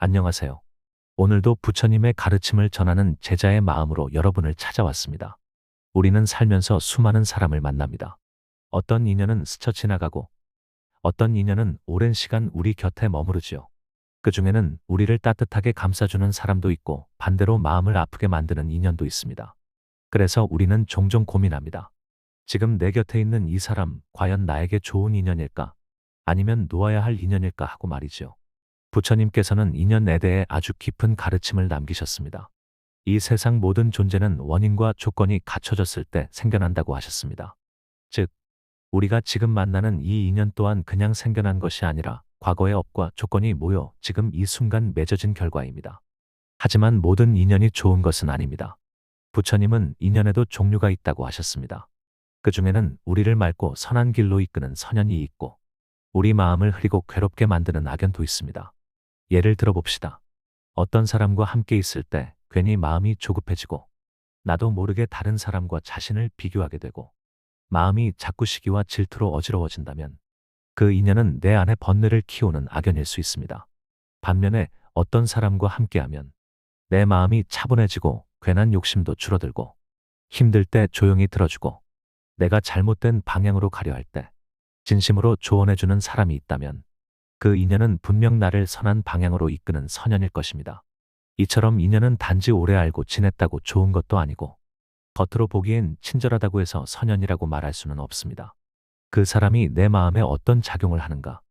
안녕하세요. 오늘도 부처님의 가르침을 전하는 제자의 마음으로 여러분을 찾아왔습니다. 우리는 살면서 수많은 사람을 만납니다. 어떤 인연은 스쳐 지나가고 어떤 인연은 오랜 시간 우리 곁에 머무르지요. 그 중에는 우리를 따뜻하게 감싸주는 사람도 있고 반대로 마음을 아프게 만드는 인연도 있습니다. 그래서 우리는 종종 고민합니다. 지금 내 곁에 있는 이 사람, 과연 나에게 좋은 인연일까? 아니면 놓아야 할 인연일까 하고 말이죠. 부처님께서는 인연에 대해 아주 깊은 가르침을 남기셨습니다. 이 세상 모든 존재는 원인과 조건이 갖춰졌을 때 생겨난다고 하셨습니다. 즉, 우리가 지금 만나는 이 인연 또한 그냥 생겨난 것이 아니라 과거의 업과 조건이 모여 지금 이 순간 맺어진 결과입니다. 하지만 모든 인연이 좋은 것은 아닙니다. 부처님은 인연에도 종류가 있다고 하셨습니다. 그 중에는 우리를 맑고 선한 길로 이끄는 선연이 있고 우리 마음을 흐리고 괴롭게 만드는 악연도 있습니다. 예를 들어 봅시다. 어떤 사람과 함께 있을 때 괜히 마음이 조급해지고 나도 모르게 다른 사람과 자신을 비교하게 되고 마음이 자꾸 시기와 질투로 어지러워진다면 그 인연은 내 안에 번뇌를 키우는 악연일 수 있습니다. 반면에 어떤 사람과 함께하면 내 마음이 차분해지고 괜한 욕심도 줄어들고 힘들 때 조용히 들어주고 내가 잘못된 방향으로 가려 할 때 진심으로 조언해주는 사람이 있다면 그 인연은 분명 나를 선한 방향으로 이끄는 선연일 것입니다. 이처럼 인연은 단지 오래 알고 지냈다고 좋은 것도 아니고 겉으로 보기엔 친절하다고 해서 선연이라고 말할 수는 없습니다. 그 사람이 내 마음에 어떤 작용을 하는가,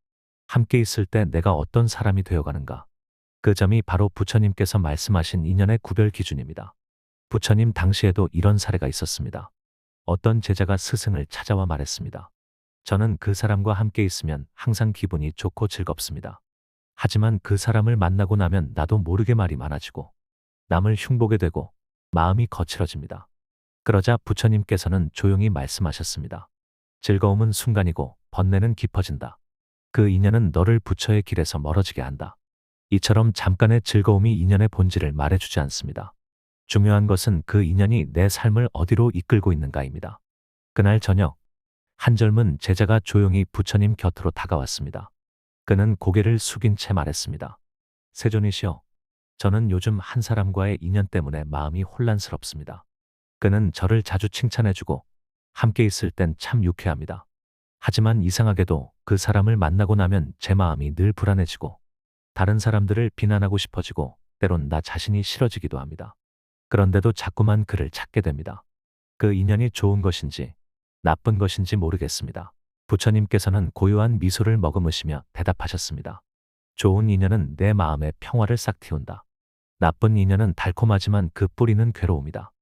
함께 있을 때 내가 어떤 사람이 되어가는가, 그 점이 바로 부처님께서 말씀하신 인연의 구별 기준입니다. 부처님 당시에도 이런 사례가 있었습니다. 어떤 제자가 스승을 찾아와 말했습니다. 저는 그 사람과 함께 있으면 항상 기분이 좋고 즐겁습니다. 하지만 그 사람을 만나고 나면 나도 모르게 말이 많아지고 남을 흉보게 되고 마음이 거칠어집니다. 그러자 부처님께서는 조용히 말씀하셨습니다. 즐거움은 순간이고 번뇌는 깊어진다. 그 인연은 너를 부처의 길에서 멀어지게 한다. 이처럼 잠깐의 즐거움이 인연의 본질을 말해주지 않습니다. 중요한 것은 그 인연이 내 삶을 어디로 이끌고 있는가입니다. 그날 저녁 한 젊은 제자가 조용히 부처님 곁으로 다가왔습니다. 그는 고개를 숙인 채 말했습니다. 세존이시여, 저는 요즘 한 사람과의 인연 때문에 마음이 혼란스럽습니다. 그는 저를 자주 칭찬해주고 함께 있을 땐 참 유쾌합니다. 하지만 이상하게도 그 사람을 만나고 나면 제 마음이 늘 불안해지고 다른 사람들을 비난하고 싶어지고 때론 나 자신이 싫어지기도 합니다. 그런데도 자꾸만 그를 찾게 됩니다. 그 인연이 좋은 것인지 나쁜 것인지 모르겠습니다. 부처님께서는 고요한 미소를 머금으시며 대답하셨습니다. 좋은 인연은 내 마음에 평화를 싹 틔운다. 나쁜 인연은 달콤하지만 그 뿌리는 괴로움이다.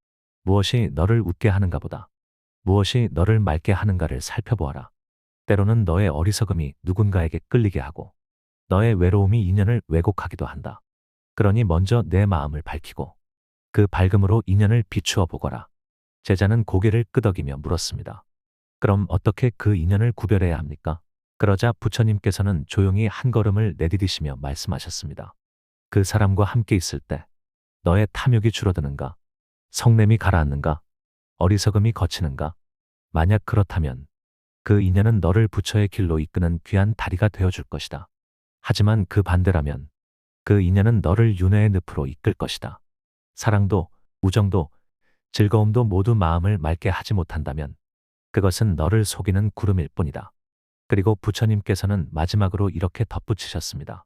무엇이 너를 웃게 하는가 보다 무엇이 너를 맑게 하는가를 살펴보아라. 때로는 너의 어리석음이 누군가에게 끌리게 하고 너의 외로움이 인연을 왜곡하기도 한다. 그러니 먼저 내 마음을 밝히고 그 밝음으로 인연을 비추어 보거라. 제자는 고개를 끄덕이며 물었습니다. 그럼 어떻게 그 인연을 구별해야 합니까? 그러자 부처님께서는 조용히 한 걸음을 내디디시며 말씀하셨습니다. 그 사람과 함께 있을 때 너의 탐욕이 줄어드는가? 성냄이 가라앉는가? 어리석음이 거치는가? 만약 그렇다면 그 인연은 너를 부처의 길로 이끄는 귀한 다리가 되어줄 것이다. 하지만 그 반대라면 그 인연은 너를 윤회의 늪으로 이끌 것이다. 사랑도, 우정도, 즐거움도 모두 마음을 맑게 하지 못한다면 그것은 너를 속이는 구름일 뿐이다. 그리고 부처님께서는 마지막으로 이렇게 덧붙이셨습니다.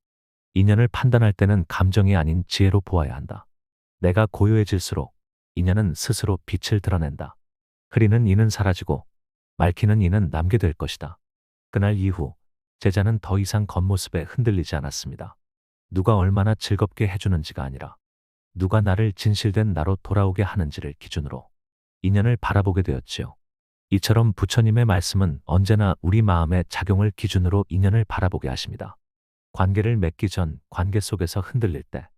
인연을 판단할 때는 감정이 아닌 지혜로 보아야 한다. 내가 고요해질수록 인연은 스스로 빛을 드러낸다. 흐리는 이는 사라지고 맑히는 이는 남게 될 것이다. 그날 이후 제자는 더 이상 겉모습에 흔들리지 않았습니다. 누가 얼마나 즐겁게 해주는지가 아니라 누가 나를 진실된 나로 돌아오게 하는지를 기준으로 인연을 바라보게 되었지요. 이처럼 부처님의 말씀은 언제나 우리 마음의 작용을 기준으로 인연을 바라보게 하십니다. 관계를 맺기 전 관계 속에서 흔들릴 때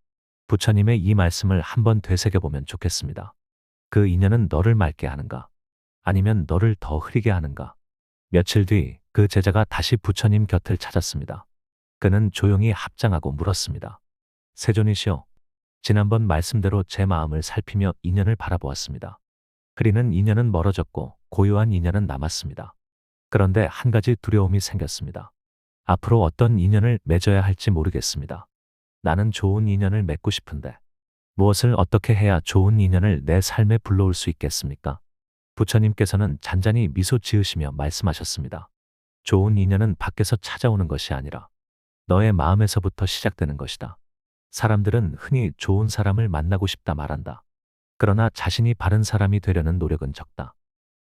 부처님의 이 말씀을 한번 되새겨보면 좋겠습니다. 그 인연은 너를 맑게 하는가? 아니면 너를 더 흐리게 하는가? 며칠 뒤 그 제자가 다시 부처님 곁을 찾았습니다. 그는 조용히 합장하고 물었습니다. 세존이시여, 지난번 말씀대로 제 마음을 살피며 인연을 바라보았습니다. 흐리는 인연은 멀어졌고 고요한 인연은 남았습니다. 그런데 한 가지 두려움이 생겼습니다. 앞으로 어떤 인연을 맺어야 할지 모르겠습니다. 나는 좋은 인연을 맺고 싶은데 무엇을 어떻게 해야 좋은 인연을 내 삶에 불러올 수 있겠습니까? 부처님께서는 잔잔히 미소 지으시며 말씀하셨습니다. 좋은 인연은 밖에서 찾아오는 것이 아니라 너의 마음에서부터 시작되는 것이다. 사람들은 흔히 좋은 사람을 만나고 싶다 말한다. 그러나 자신이 바른 사람이 되려는 노력은 적다.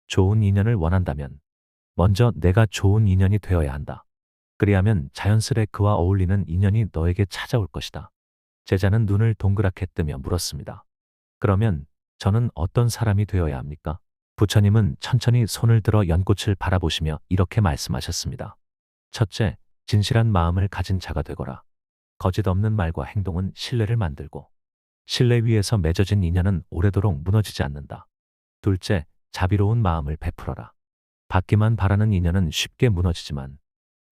좋은 인연을 원한다면 먼저 내가 좋은 인연이 되어야 한다. 그리하면 자연스레 그와 어울리는 인연이 너에게 찾아올 것이다. 제자는 눈을 동그랗게 뜨며 물었습니다. 그러면 저는 어떤 사람이 되어야 합니까? 부처님은 천천히 손을 들어 연꽃을 바라보시며 이렇게 말씀하셨습니다. 첫째, 진실한 마음을 가진 자가 되거라. 거짓 없는 말과 행동은 신뢰를 만들고 신뢰 위에서 맺어진 인연은 오래도록 무너지지 않는다. 둘째, 자비로운 마음을 베풀어라. 받기만 바라는 인연은 쉽게 무너지지만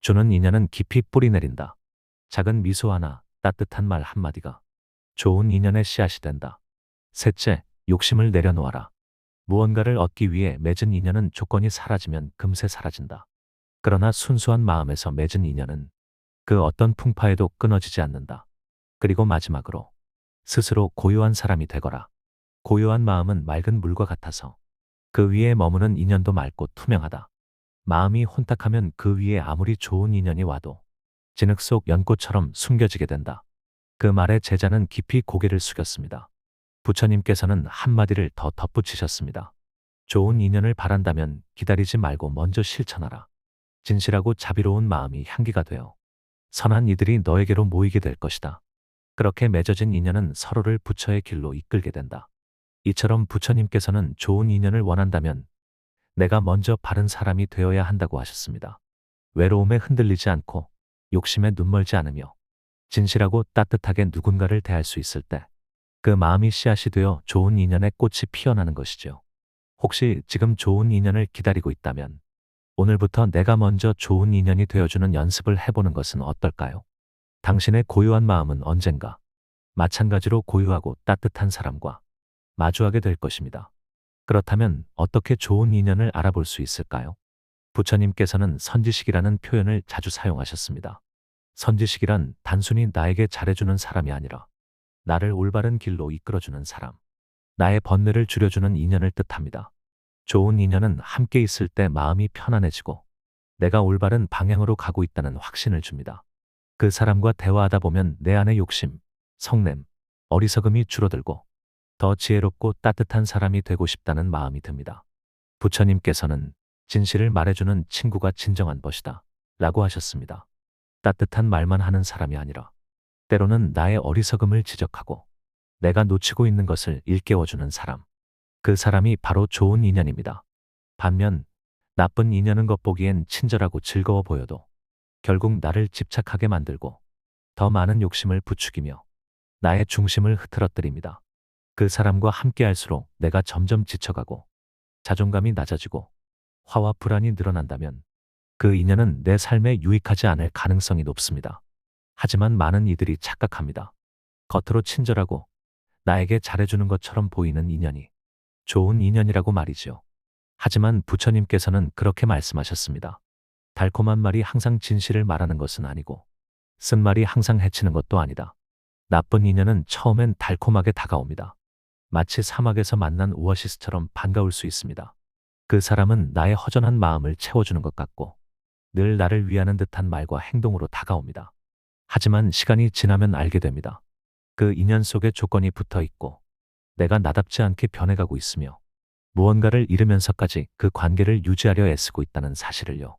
주는 인연은 깊이 뿌리 내린다. 작은 미소 하나, 따뜻한 말 한마디가 좋은 인연의 씨앗이 된다. 셋째, 욕심을 내려놓아라. 무언가를 얻기 위해 맺은 인연은 조건이 사라지면 금세 사라진다. 그러나 순수한 마음에서 맺은 인연은 그 어떤 풍파에도 끊어지지 않는다. 그리고 마지막으로 스스로 고요한 사람이 되거라. 고요한 마음은 맑은 물과 같아서 그 위에 머무는 인연도 맑고 투명하다. 마음이 혼탁하면 그 위에 아무리 좋은 인연이 와도 진흙 속 연꽃처럼 숨겨지게 된다. 그 말에 제자는 깊이 고개를 숙였습니다. 부처님께서는 한마디를 더 덧붙이셨습니다. 좋은 인연을 바란다면 기다리지 말고 먼저 실천하라. 진실하고 자비로운 마음이 향기가 되어 선한 이들이 너에게로 모이게 될 것이다. 그렇게 맺어진 인연은 서로를 부처의 길로 이끌게 된다. 이처럼 부처님께서는 좋은 인연을 원한다면 내가 먼저 바른 사람이 되어야 한다고 하셨습니다. 외로움에 흔들리지 않고 욕심에 눈멀지 않으며 진실하고 따뜻하게 누군가를 대할 수 있을 때 그 마음이 씨앗이 되어 좋은 인연의 꽃이 피어나는 것이죠. 혹시 지금 좋은 인연을 기다리고 있다면 오늘부터 내가 먼저 좋은 인연이 되어주는 연습을 해보는 것은 어떨까요? 당신의 고요한 마음은 언젠가 마찬가지로 고요하고 따뜻한 사람과 마주하게 될 것입니다. 그렇다면 어떻게 좋은 인연을 알아볼 수 있을까요? 부처님께서는 선지식이라는 표현을 자주 사용하셨습니다. 선지식이란 단순히 나에게 잘해주는 사람이 아니라 나를 올바른 길로 이끌어주는 사람, 나의 번뇌를 줄여주는 인연을 뜻합니다. 좋은 인연은 함께 있을 때 마음이 편안해지고 내가 올바른 방향으로 가고 있다는 확신을 줍니다. 그 사람과 대화하다 보면 내 안의 욕심, 성냄, 어리석음이 줄어들고 더 지혜롭고 따뜻한 사람이 되고 싶다는 마음이 듭니다. 부처님께서는 진실을 말해주는 친구가 진정한 벗이다 라고 하셨습니다. 따뜻한 말만 하는 사람이 아니라 때로는 나의 어리석음을 지적하고 내가 놓치고 있는 것을 일깨워주는 사람. 그 사람이 바로 좋은 인연입니다. 반면 나쁜 인연은 겉보기엔 친절하고 즐거워 보여도 결국 나를 집착하게 만들고 더 많은 욕심을 부추기며 나의 중심을 흐트러뜨립니다. 그 사람과 함께할수록 내가 점점 지쳐가고 자존감이 낮아지고 화와 불안이 늘어난다면 그 인연은 내 삶에 유익하지 않을 가능성이 높습니다. 하지만 많은 이들이 착각합니다. 겉으로 친절하고 나에게 잘해주는 것처럼 보이는 인연이 좋은 인연이라고 말이죠. 하지만 부처님께서는 그렇게 말씀하셨습니다. 달콤한 말이 항상 진실을 말하는 것은 아니고 쓴 말이 항상 해치는 것도 아니다. 나쁜 인연은 처음엔 달콤하게 다가옵니다. 마치 사막에서 만난 오아시스처럼 반가울 수 있습니다. 그 사람은 나의 허전한 마음을 채워주는 것 같고 늘 나를 위하는 듯한 말과 행동으로 다가옵니다. 하지만 시간이 지나면 알게 됩니다. 그 인연 속에 조건이 붙어 있고 내가 나답지 않게 변해가고 있으며 무언가를 잃으면서까지 그 관계를 유지하려 애쓰고 있다는 사실을요.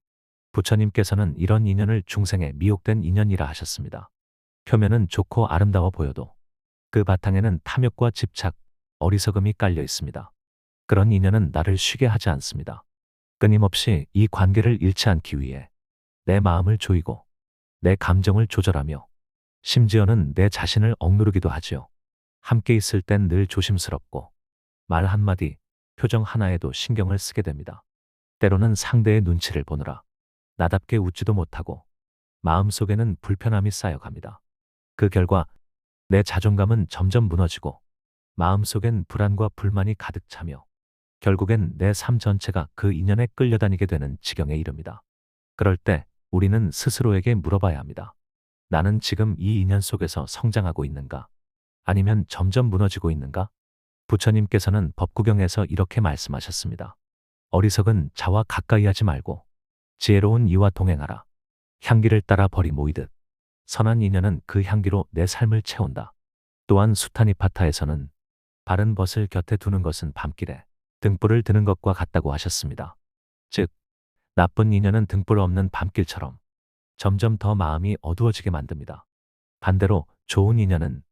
부처님께서는 이런 인연을 중생의 미혹된 인연이라 하셨습니다. 표면은 좋고 아름다워 보여도 그 바탕에는 탐욕과 집착, 어리석음이 깔려 있습니다. 그런 인연은 나를 쉬게 하지 않습니다. 끊임없이 이 관계를 잃지 않기 위해 내 마음을 조이고 내 감정을 조절하며 심지어는 내 자신을 억누르기도 하지요. 함께 있을 땐 늘 조심스럽고 말 한마디, 표정 하나에도 신경을 쓰게 됩니다. 때로는 상대의 눈치를 보느라 나답게 웃지도 못하고 마음속에는 불편함이 쌓여갑니다. 그 결과 내 자존감은 점점 무너지고 마음속엔 불안과 불만이 가득 차며 결국엔 내 삶 전체가 그 인연에 끌려다니게 되는 지경에 이릅니다. 그럴 때 우리는 스스로에게 물어봐야 합니다. 나는 지금 이 인연 속에서 성장하고 있는가? 아니면 점점 무너지고 있는가? 부처님께서는 법구경에서 이렇게 말씀하셨습니다. 어리석은 자와 가까이 하지 말고 지혜로운 이와 동행하라. 향기를 따라 벌이 모이듯 선한 인연은 그 향기로 내 삶을 채운다. 또한 수타니파타에서는 바른 벗을 곁에 두는 것은 밤길에 등불을 드는 것과 같다고 하셨습니다. 즉, 나쁜 인연은 등불 없는 밤길처럼 점점 더 마음이 어두워지게 만듭니다. 반대로 좋은 인연은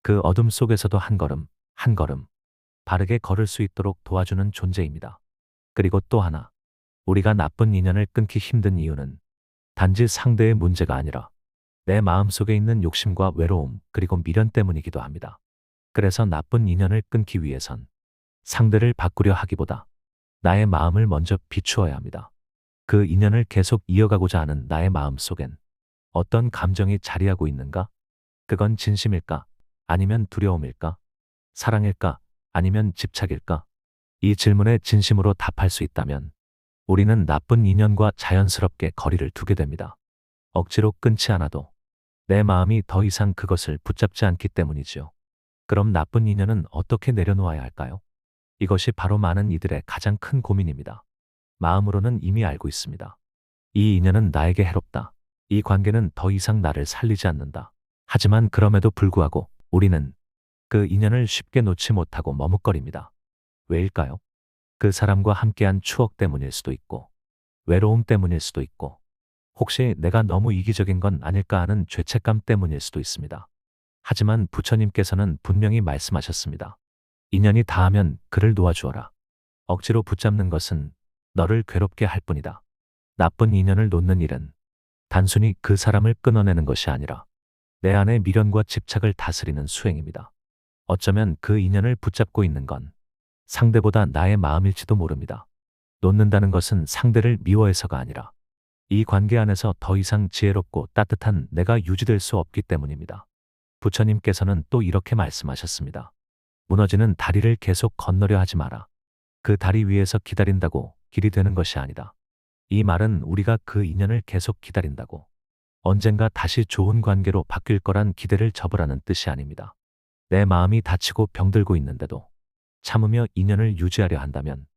그 어둠 속에서도 한 걸음, 한 걸음 바르게 걸을 수 있도록 도와주는 존재입니다. 그리고 또 하나, 우리가 나쁜 인연을 끊기 힘든 이유는 단지 상대의 문제가 아니라 내 마음 속에 있는 욕심과 외로움 그리고 미련 때문이기도 합니다. 그래서 나쁜 인연을 끊기 위해선 상대를 바꾸려 하기보다 나의 마음을 먼저 비추어야 합니다. 그 인연을 계속 이어가고자 하는 나의 마음 속엔 어떤 감정이 자리하고 있는가? 그건 진심일까? 아니면 두려움일까? 사랑일까? 아니면 집착일까? 이 질문에 진심으로 답할 수 있다면 우리는 나쁜 인연과 자연스럽게 거리를 두게 됩니다. 억지로 끊지 않아도 내 마음이 더 이상 그것을 붙잡지 않기 때문이지요. 그럼 나쁜 인연은 어떻게 내려놓아야 할까요? 이것이 바로 많은 이들의 가장 큰 고민입니다. 마음으로는 이미 알고 있습니다. 이 인연은 나에게 해롭다. 이 관계는 더 이상 나를 살리지 않는다. 하지만 그럼에도 불구하고 우리는 그 인연을 쉽게 놓지 못하고 머뭇거립니다. 왜일까요? 그 사람과 함께한 추억 때문일 수도 있고, 외로움 때문일 수도 있고, 혹시 내가 너무 이기적인 건 아닐까 하는 죄책감 때문일 수도 있습니다. 하지만 부처님께서는 분명히 말씀하셨습니다. 인연이 닿으면 그를 놓아주어라. 억지로 붙잡는 것은 너를 괴롭게 할 뿐이다. 나쁜 인연을 놓는 일은 단순히 그 사람을 끊어내는 것이 아니라 내 안의 미련과 집착을 다스리는 수행입니다. 어쩌면 그 인연을 붙잡고 있는 건 상대보다 나의 마음일지도 모릅니다. 놓는다는 것은 상대를 미워해서가 아니라 이 관계 안에서 더 이상 지혜롭고 따뜻한 내가 유지될 수 없기 때문입니다. 부처님께서는 또 이렇게 말씀하셨습니다. 무너지는 다리를 계속 건너려 하지 마라. 그 다리 위에서 기다린다고 길이 되는 것이 아니다. 이 말은 우리가 그 인연을 계속 기다린다고 언젠가 다시 좋은 관계로 바뀔 거란 기대를 접으라는 뜻이 아닙니다. 내 마음이 다치고 병들고 있는데도 참으며 인연을 유지하려 한다면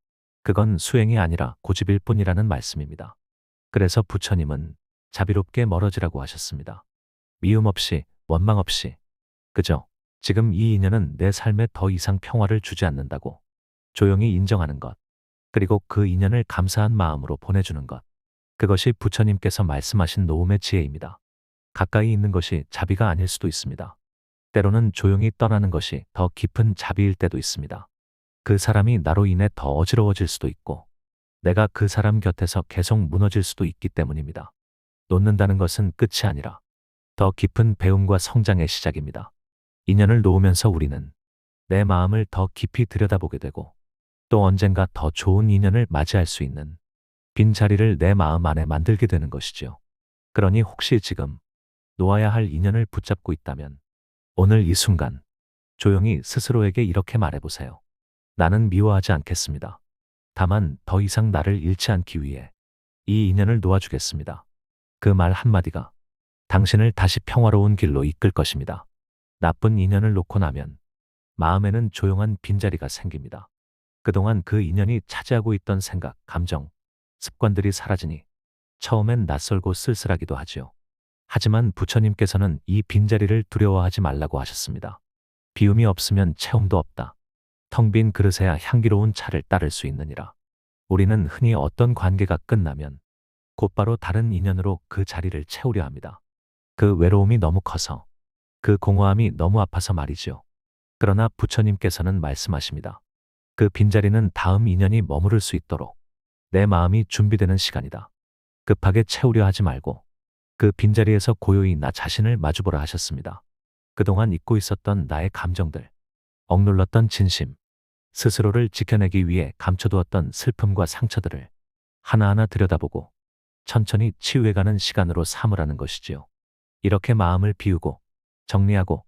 그건 수행이 아니라 고집일 뿐이라는 말씀입니다. 그래서 부처님은 자비롭게 멀어지라고 하셨습니다. 미움 없이, 원망 없이, 그저 지금 이 인연은 내 삶에 더 이상 평화를 주지 않는다고 조용히 인정하는 것, 그리고 그 인연을 감사한 마음으로 보내주는 것. 그것이 부처님께서 말씀하신 노음의 지혜입니다. 가까이 있는 것이 자비가 아닐 수도 있습니다. 때로는 조용히 떠나는 것이 더 깊은 자비일 때도 있습니다. 그 사람이 나로 인해 더 어지러워질 수도 있고, 내가 그 사람 곁에서 계속 무너질 수도 있기 때문입니다. 놓는다는 것은 끝이 아니라 더 깊은 배움과 성장의 시작입니다. 인연을 놓으면서 우리는 내 마음을 더 깊이 들여다보게 되고, 또 언젠가 더 좋은 인연을 맞이할 수 있는 빈자리를 내 마음 안에 만들게 되는 것이지요. 그러니 혹시 지금 놓아야 할 인연을 붙잡고 있다면 오늘 이 순간 조용히 스스로에게 이렇게 말해보세요. 나는 미워하지 않겠습니다. 다만 더 이상 나를 잃지 않기 위해 이 인연을 놓아주겠습니다. 그 말 한마디가 당신을 다시 평화로운 길로 이끌 것입니다. 나쁜 인연을 놓고 나면 마음에는 조용한 빈자리가 생깁니다. 그동안 그 인연이 차지하고 있던 생각, 감정, 습관들이 사라지니 처음엔 낯설고 쓸쓸하기도 하지요. 하지만 부처님께서는 이 빈자리를 두려워하지 말라고 하셨습니다. 비움이 없으면 체험도 없다. 텅 빈 그릇에야 향기로운 차를 따를 수 있느니라. 우리는 흔히 어떤 관계가 끝나면 곧바로 다른 인연으로 그 자리를 채우려 합니다. 그 외로움이 너무 커서, 그 공허함이 너무 아파서 말이지요. 그러나 부처님께서는 말씀하십니다. 그 빈자리는 다음 인연이 머무를 수 있도록 내 마음이 준비되는 시간이다. 급하게 채우려 하지 말고 그 빈자리에서 고요히 나 자신을 마주보라 하셨습니다. 그동안 잊고 있었던 나의 감정들, 억눌렀던 진심, 스스로를 지켜내기 위해 감춰두었던 슬픔과 상처들을 하나하나 들여다보고 천천히 치유해가는 시간으로 삼으라는 것이지요. 이렇게 마음을 비우고 정리하고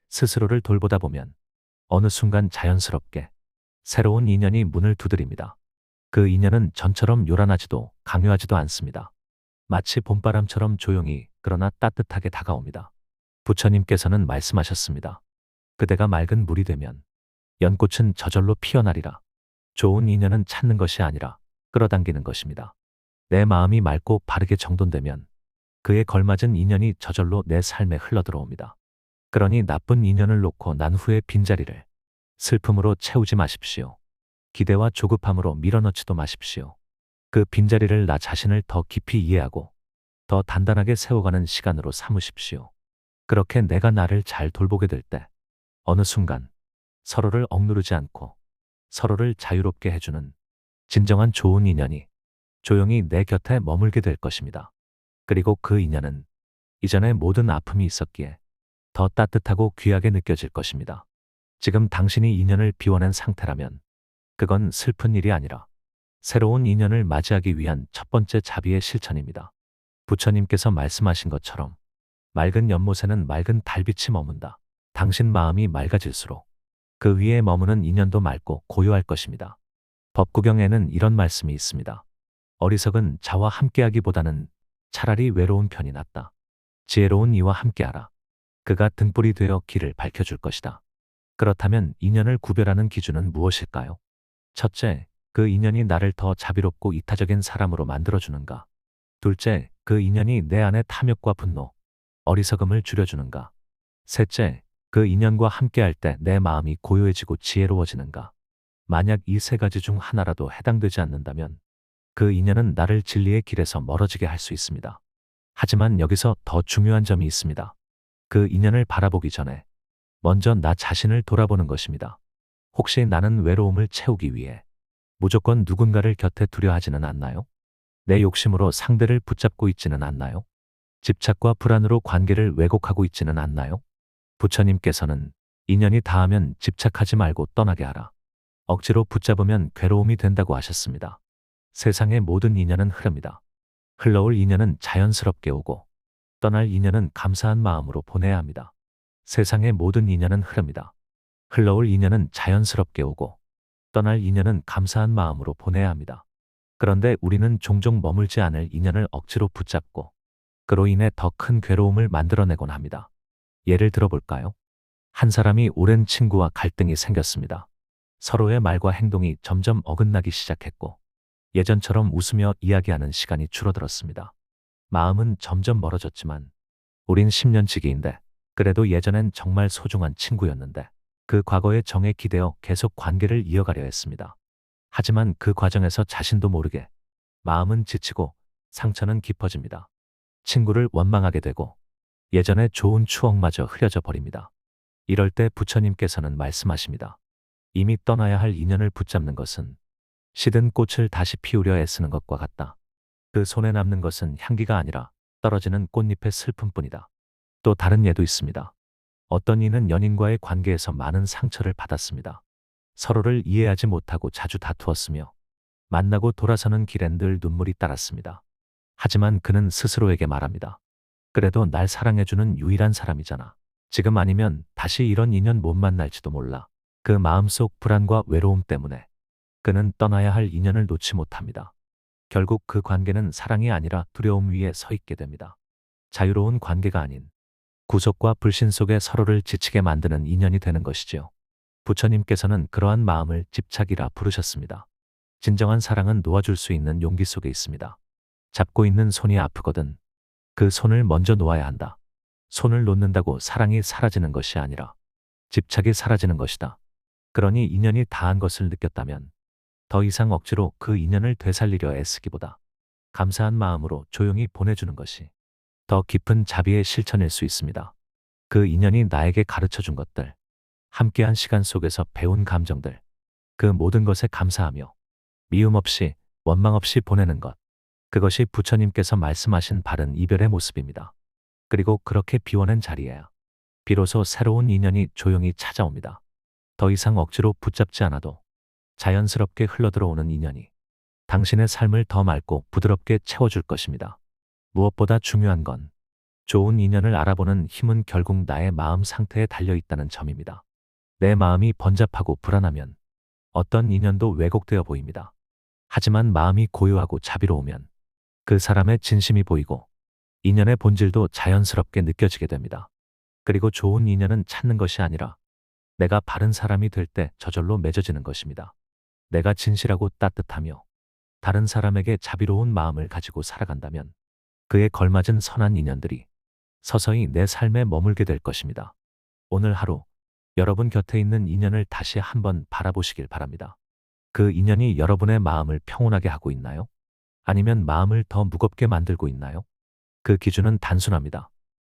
스스로를 돌보다 보면 어느 순간 자연스럽게 새로운 인연이 문을 두드립니다. 그 인연은 전처럼 요란하지도 강요하지도 않습니다. 마치 봄바람처럼 조용히 그러나 따뜻하게 다가옵니다. 부처님께서는 말씀하셨습니다. 그대가 맑은 물이 되면 연꽃은 저절로 피어나리라. 좋은 인연은 찾는 것이 아니라 끌어당기는 것입니다. 내 마음이 맑고 바르게 정돈되면 그에 걸맞은 인연이 저절로 내 삶에 흘러들어옵니다. 그러니 나쁜 인연을 놓고 난 후에 빈자리를 슬픔으로 채우지 마십시오. 기대와 조급함으로 밀어넣지도 마십시오. 그 빈자리를 나 자신을 더 깊이 이해하고 더 단단하게 세워가는 시간으로 삼으십시오. 그렇게 내가 나를 잘 돌보게 될 때 어느 순간 서로를 억누르지 않고 서로를 자유롭게 해주는 진정한 좋은 인연이 조용히 내 곁에 머물게 될 것입니다. 그리고 그 인연은 이전에 모든 아픔이 있었기에 더 따뜻하고 귀하게 느껴질 것입니다. 지금 당신이 인연을 비워낸 상태라면 그건 슬픈 일이 아니라 새로운 인연을 맞이하기 위한 첫 번째 자비의 실천입니다. 부처님께서 말씀하신 것처럼 맑은 연못에는 맑은 달빛이 머문다. 당신 마음이 맑아질수록 그 위에 머무는 인연도 맑고 고요할 것입니다. 법구경에는 이런 말씀이 있습니다. 어리석은 자와 함께하기보다는 차라리 외로운 편이 낫다. 지혜로운 이와 함께하라. 그가 등불이 되어 길을 밝혀줄 것이다. 그렇다면 인연을 구별하는 기준은 무엇일까요? 첫째, 그 인연이 나를 더 자비롭고 이타적인 사람으로 만들어주는가? 둘째, 그 인연이 내 안의 탐욕과 분노, 어리석음을 줄여주는가? 셋째, 그 인연과 함께할 때 내 마음이 고요해지고 지혜로워지는가? 만약 이 세 가지 중 하나라도 해당되지 않는다면 그 인연은 나를 진리의 길에서 멀어지게 할 수 있습니다. 하지만 여기서 더 중요한 점이 있습니다. 그 인연을 바라보기 전에 먼저 나 자신을 돌아보는 것입니다. 혹시 나는 외로움을 채우기 위해 무조건 누군가를 곁에 두려 하지는 않나요? 내 욕심으로 상대를 붙잡고 있지는 않나요? 집착과 불안으로 관계를 왜곡하고 있지는 않나요? 부처님께서는 인연이 닿으면 집착하지 말고 떠나게 하라. 억지로 붙잡으면 괴로움이 된다고 하셨습니다. 세상의 모든 인연은 흐릅니다. 흘러올 인연은 자연스럽게 오고 떠날 인연은 감사한 마음으로 보내야 합니다. 세상의 모든 인연은 흐릅니다. 흘러올 인연은 자연스럽게 오고 떠날 인연은 감사한 마음으로 보내야 합니다. 그런데 우리는 종종 머물지 않을 인연을 억지로 붙잡고 그로 인해 더 큰 괴로움을 만들어내곤 합니다. 예를 들어볼까요? 한 사람이 오랜 친구와 갈등이 생겼습니다. 서로의 말과 행동이 점점 어긋나기 시작했고 예전처럼 웃으며 이야기하는 시간이 줄어들었습니다. 마음은 점점 멀어졌지만 우린 10년 지기인데 그래도 예전엔 정말 소중한 친구였는데 그 과거의 정에 기대어 계속 관계를 이어가려 했습니다. 하지만 그 과정에서 자신도 모르게 마음은 지치고 상처는 깊어집니다. 친구를 원망하게 되고 예전의 좋은 추억마저 흐려져 버립니다. 이럴 때 부처님께서는 말씀하십니다. 이미 떠나야 할 인연을 붙잡는 것은 시든 꽃을 다시 피우려 애쓰는 것과 같다. 그 손에 남는 것은 향기가 아니라 떨어지는 꽃잎의 슬픔뿐이다. 또 다른 예도 있습니다. 어떤 이는 연인과의 관계에서 많은 상처를 받았습니다. 서로를 이해하지 못하고 자주 다투었으며 만나고 돌아서는 길엔 늘 눈물이 따랐습니다. 하지만 그는 스스로에게 말합니다. 그래도 날 사랑해주는 유일한 사람이잖아. 지금 아니면 다시 이런 인연 못 만날지도 몰라. 그 마음속 불안과 외로움 때문에 그는 떠나야 할 인연을 놓지 못합니다. 결국 그 관계는 사랑이 아니라 두려움 위에 서 있게 됩니다. 자유로운 관계가 아닌 구속과 불신 속에 서로를 지치게 만드는 인연이 되는 것이지요. 부처님께서는 그러한 마음을 집착이라 부르셨습니다. 진정한 사랑은 놓아줄 수 있는 용기 속에 있습니다. 잡고 있는 손이 아프거든 그 손을 먼저 놓아야 한다. 손을 놓는다고 사랑이 사라지는 것이 아니라 집착이 사라지는 것이다. 그러니 인연이 다한 것을 느꼈다면 더 이상 억지로 그 인연을 되살리려 애쓰기보다 감사한 마음으로 조용히 보내주는 것이 더 깊은 자비의 실천일 수 있습니다. 그 인연이 나에게 가르쳐준 것들, 함께한 시간 속에서 배운 감정들, 그 모든 것에 감사하며 미움 없이 원망 없이 보내는 것. 그것이 부처님께서 말씀하신 바른 이별의 모습입니다. 그리고 그렇게 비워낸 자리에야 비로소 새로운 인연이 조용히 찾아옵니다. 더 이상 억지로 붙잡지 않아도 자연스럽게 흘러들어오는 인연이 당신의 삶을 더 맑고 부드럽게 채워줄 것입니다. 무엇보다 중요한 건 좋은 인연을 알아보는 힘은 결국 나의 마음 상태에 달려 있다는 점입니다. 내 마음이 번잡하고 불안하면 어떤 인연도 왜곡되어 보입니다. 하지만 마음이 고요하고 자비로우면 그 사람의 진심이 보이고 인연의 본질도 자연스럽게 느껴지게 됩니다. 그리고 좋은 인연은 찾는 것이 아니라 내가 바른 사람이 될 때 저절로 맺어지는 것입니다. 내가 진실하고 따뜻하며 다른 사람에게 자비로운 마음을 가지고 살아간다면 그에 걸맞은 선한 인연들이 서서히 내 삶에 머물게 될 것입니다. 오늘 하루 여러분 곁에 있는 인연을 다시 한번 바라보시길 바랍니다. 그 인연이 여러분의 마음을 평온하게 하고 있나요? 아니면 마음을 더 무겁게 만들고 있나요? 그 기준은 단순합니다.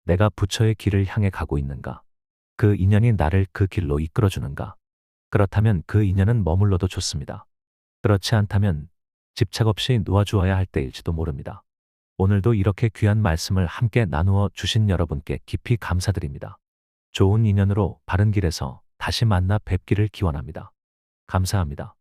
내가 부처의 길을 향해 가고 있는가? 그 인연이 나를 그 길로 이끌어주는가? 그렇다면 그 인연은 머물러도 좋습니다. 그렇지 않다면 집착 없이 놓아주어야 할 때일지도 모릅니다. 오늘도 이렇게 귀한 말씀을 함께 나누어 주신 여러분께 깊이 감사드립니다. 좋은 인연으로 바른 길에서 다시 만나 뵙기를 기원합니다. 감사합니다.